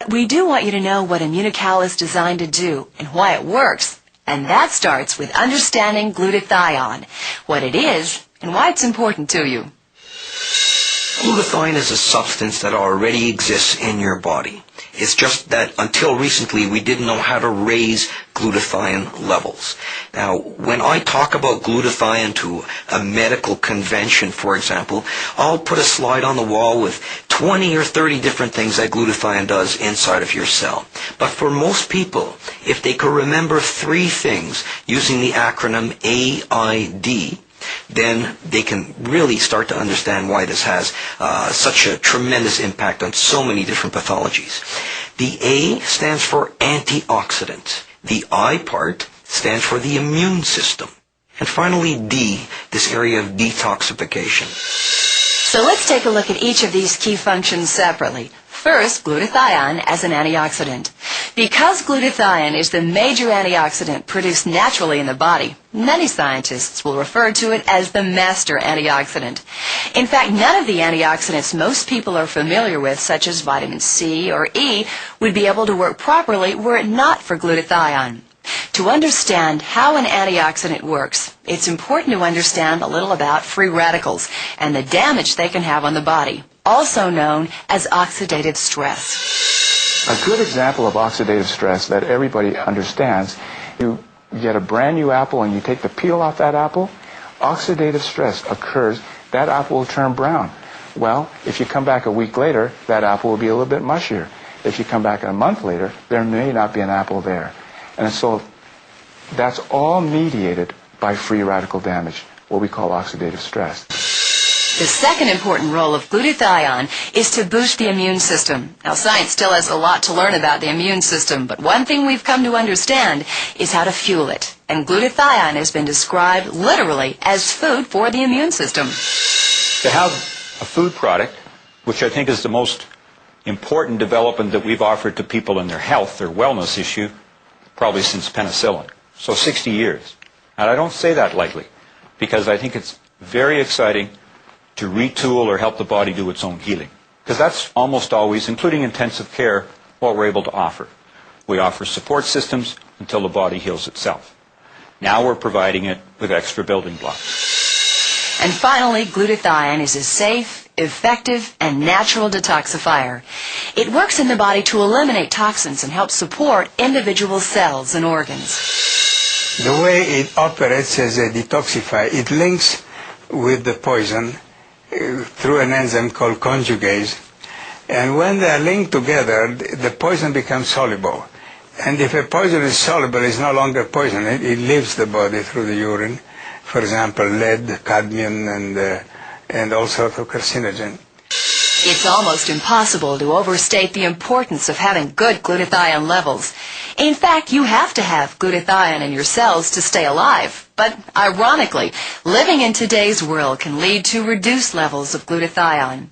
We do want you to know what immunocal is designed to do and why it works. And that starts with understanding glutathione, what it is, and why it's important to you. Glutathione is a substance that already exists in your body. It's just that until recently we didn't know how to raise glutathione levels. Now, when I talk about glutathione to a medical convention, for example, I'll put a slide on the wall with 20 or 30 different things that glutathione does inside of your cell. But for most people, if they could remember 3 things using the acronym AID, then they can really start to understand why this has such a tremendous impact on so many different pathologies. The A stands for antioxidant. The I part stands for the immune system. And finally, D, this area of detoxification. So let's take a look at each of these key functions separately. First, glutathione as an antioxidant. Because glutathione is the major antioxidant produced naturally in the body, many scientists will refer to it as the master antioxidant. In fact, none of the antioxidants most people are familiar with, such as vitamin C or E, would be able to work properly were it not for glutathione. To understand how an antioxidant works, it's important to understand a little about free radicals and the damage they can have on the body, also known as oxidative stress. A good example of oxidative stress that everybody understands, you get a brand new apple and you take the peel off that apple, oxidative stress occurs, that apple will turn brown. Well, if you come back a week later, that apple will be a little bit mushier. If you come back a month later, there may not be an apple there. And so that's all mediated by free radical damage, what we call oxidative stress. The second important role of glutathione is to boost the immune system. Now, science still has a lot to learn about the immune system, but one thing we've come to understand is how to fuel it. And glutathione has been described literally as food for the immune system. To have a food product, which I think is the most important development that we've offered to people in their health, their wellness issue, probably since penicillin. So 60 years. And I don't say that lightly, because I think it's very exciting to retool or help the body do its own healing. Because that's almost always, including intensive care, what we're able to offer. We offer support systems until the body heals itself. Now we're providing it with extra building blocks. And finally, glutathione is a safe, effective, and natural detoxifier. It works in the body to eliminate toxins and help support individual cells and organs. The way it operates as a detoxifier, it links with the poison through an enzyme called conjugase. And when they are linked together, the poison becomes soluble. And if a poison is soluble, it's no longer poison. It leaves the body through the urine. For example, lead, cadmium, and all sorts of carcinogen. It's almost impossible to overstate the importance of having good glutathione levels. In fact, you have to have glutathione in your cells to stay alive. But ironically, living in today's world can lead to reduced levels of glutathione.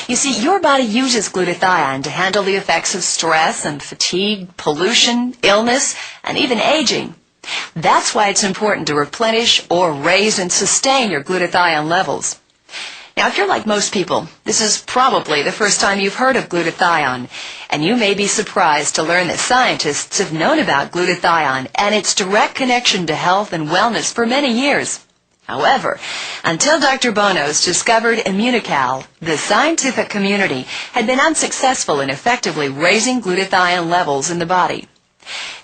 You see, your body uses glutathione to handle the effects of stress and fatigue, pollution, illness, and even aging. That's why it's important to replenish or raise and sustain your glutathione levels. Now, if you're like most people, this is probably the first time you've heard of glutathione, and you may be surprised to learn that scientists have known about glutathione and its direct connection to health and wellness for many years. However, until Dr. Bonos discovered immunocal, the scientific community had been unsuccessful in effectively raising glutathione levels in the body.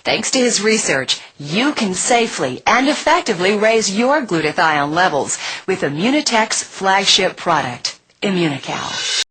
Thanks to his research, you can safely and effectively raise your glutathione levels with Immunotech's flagship product, immunocal.